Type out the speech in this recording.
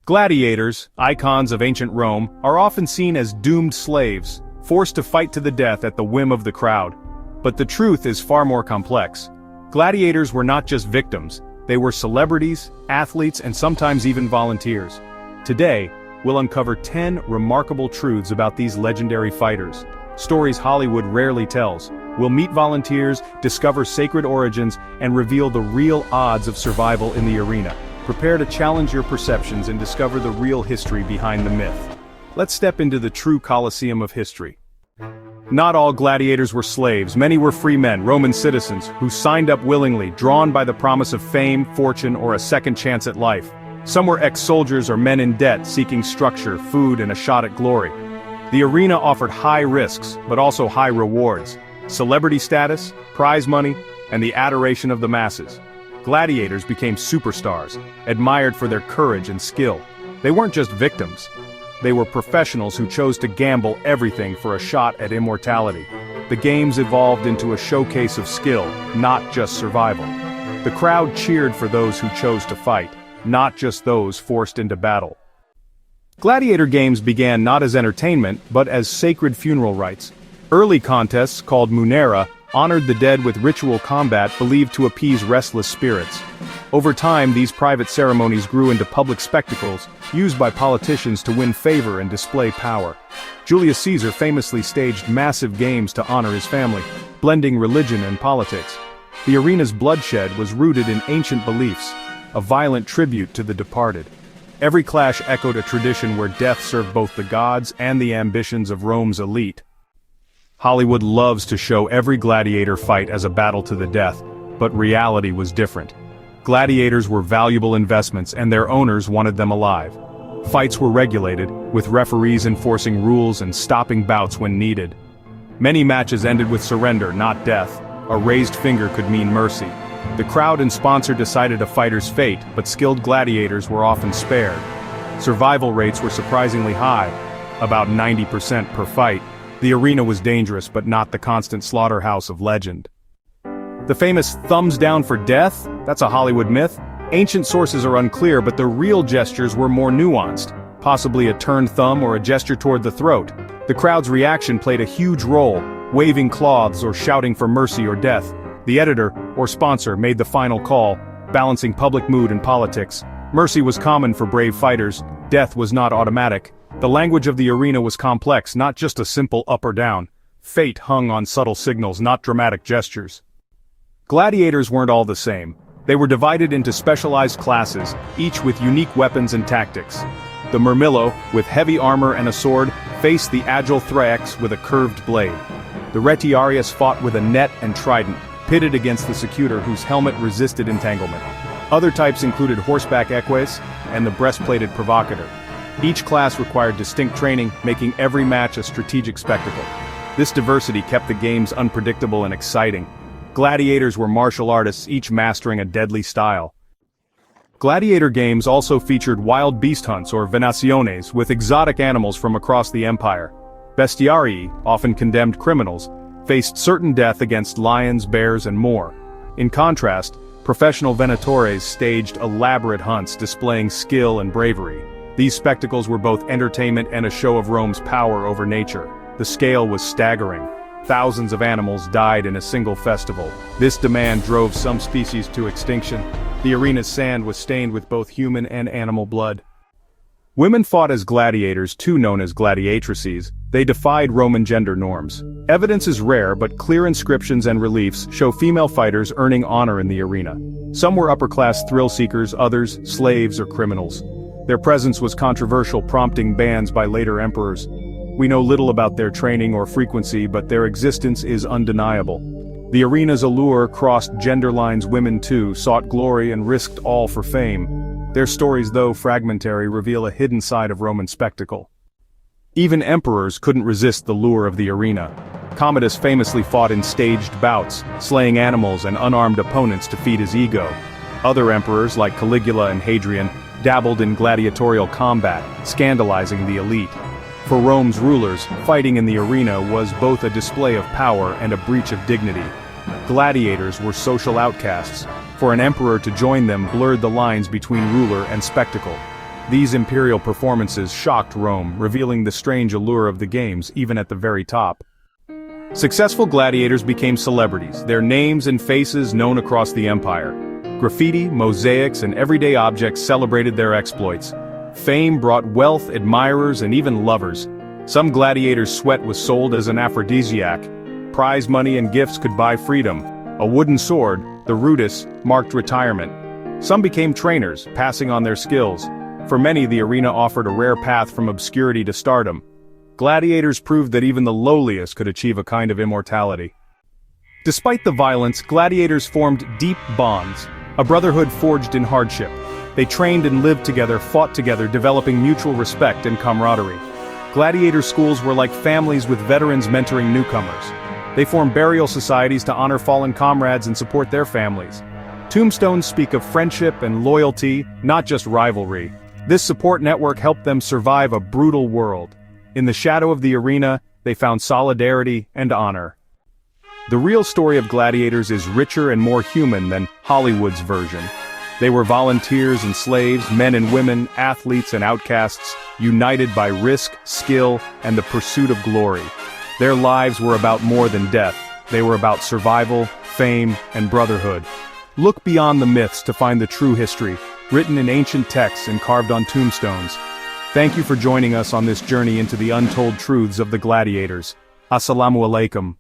Gladiators, icons of ancient Rome, are often seen as doomed slaves, forced to fight to the death at the whim of the crowd. But the truth is far more complex. Gladiators were not just victims, they were celebrities, athletes, and sometimes even volunteers. Today, we'll uncover 10 remarkable truths about these legendary fighters. Stories Hollywood rarely tells. We'll meet volunteers, discover sacred origins, and reveal the real odds of survival in the arena. Prepare to challenge your perceptions and discover the real history behind the myth. Let's step into the true Colosseum of history. Not all gladiators were slaves. Many were free men, Roman citizens, who signed up willingly, drawn by the promise of fame, fortune, or a second chance at life. Some were ex-soldiers or men in debt, seeking structure, food, and a shot at glory. The arena offered high risks, but also high rewards. Celebrity status, prize money, and the adoration of the masses. Gladiators became superstars, admired for their courage and skill. They weren't just victims. They were professionals who chose to gamble everything for a shot at immortality. The games evolved into a showcase of skill, not just survival. The crowd cheered for those who chose to fight, not just those forced into battle. Gladiator games began not as entertainment, but as sacred funeral rites. Early contests, called munera, honored the dead with ritual combat believed to appease restless spirits. Over time, these private ceremonies grew into public spectacles, used by politicians to win favor and display power. Julius Caesar famously staged massive games to honor his family, blending religion and politics. The arena's bloodshed was rooted in ancient beliefs, a violent tribute to the departed. Every clash echoed a tradition where death served both the gods and the ambitions of Rome's elite. Hollywood loves to show every gladiator fight as a battle to the death, but reality was different. Gladiators were valuable investments and their owners wanted them alive. Fights were regulated, with referees enforcing rules and stopping bouts when needed. Many matches ended with surrender, not death. A raised finger could mean mercy. The crowd and sponsor decided a fighter's fate, but skilled gladiators were often spared. Survival rates were surprisingly high, about 90% per fight. The arena was dangerous, but not the constant slaughterhouse of legend. The famous thumbs down for death? That's a Hollywood myth. Ancient sources are unclear, but the real gestures were more nuanced, possibly a turned thumb or a gesture toward the throat. The crowd's reaction played a huge role, waving cloths or shouting for mercy or death. The editor, or sponsor, made the final call, balancing public mood and politics. Mercy was common for brave fighters, death was not automatic. The language of the arena was complex, not just a simple up or down. Fate hung on subtle signals, not dramatic gestures. Gladiators weren't all the same. They were divided into specialized classes, each with unique weapons and tactics. The Murmillo, with heavy armor and a sword, faced the agile Thrax with a curved blade. The Retiarius fought with a net and trident, pitted against the Secutor whose helmet resisted entanglement. Other types included horseback eques and the breastplated provocator. Each class required distinct training, making every match a strategic spectacle. This diversity kept the games unpredictable and exciting. Gladiators were martial artists, each mastering a deadly style. Gladiator games also featured wild beast hunts or venaciones with exotic animals from across the empire. Bestiarii, often condemned criminals, faced certain death against lions, bears, and more. In contrast, professional venatores staged elaborate hunts displaying skill and bravery. These spectacles were both entertainment and a show of Rome's power over nature. The scale was staggering. Thousands of animals died in a single festival. This demand drove some species to extinction. The arena's sand was stained with both human and animal blood. Women fought as gladiators, too, known as gladiatrices. They defied Roman gender norms. Evidence is rare, but clear inscriptions and reliefs show female fighters earning honor in the arena. Some were upper-class thrill-seekers, others slaves or criminals. Their presence was controversial, prompting bans by later emperors. We know little about their training or frequency, but their existence is undeniable. The arena's allure crossed gender lines. Women too sought glory and risked all for fame. Their stories, though fragmentary, reveal a hidden side of Roman spectacle. Even emperors couldn't resist the lure of the arena. Commodus famously fought in staged bouts, slaying animals and unarmed opponents to feed his ego. Other emperors, like Caligula and Hadrian, dabbled in gladiatorial combat, scandalizing the elite. For Rome's rulers, fighting in the arena was both a display of power and a breach of dignity. Gladiators were social outcasts. For an emperor to join them blurred the lines between ruler and spectacle. These imperial performances shocked Rome, revealing the strange allure of the games even at the very top. Successful gladiators became celebrities, their names and faces known across the empire. Graffiti, mosaics, and everyday objects celebrated their exploits. Fame brought wealth, admirers, and even lovers. Some gladiators' sweat was sold as an aphrodisiac. Prize money and gifts could buy freedom. A wooden sword, the rudis, marked retirement. Some became trainers, passing on their skills. For many, the arena offered a rare path from obscurity to stardom. Gladiators proved that even the lowliest could achieve a kind of immortality. Despite the violence, gladiators formed deep bonds, a brotherhood forged in hardship. They trained and lived together, fought together, developing mutual respect and camaraderie. Gladiator schools were like families with veterans mentoring newcomers. They formed burial societies to honor fallen comrades and support their families. Tombstones speak of friendship and loyalty, not just rivalry. This support network helped them survive a brutal world. In the shadow of the arena, they found solidarity and honor. The real story of gladiators is richer and more human than Hollywood's version. They were volunteers and slaves, men and women, athletes and outcasts, united by risk, skill, and the pursuit of glory. Their lives were about more than death. They were about survival, fame, and brotherhood. Look beyond the myths to find the true history, written in ancient texts and carved on tombstones. Thank you for joining us on this journey into the untold truths of the gladiators. Assalamu alaikum.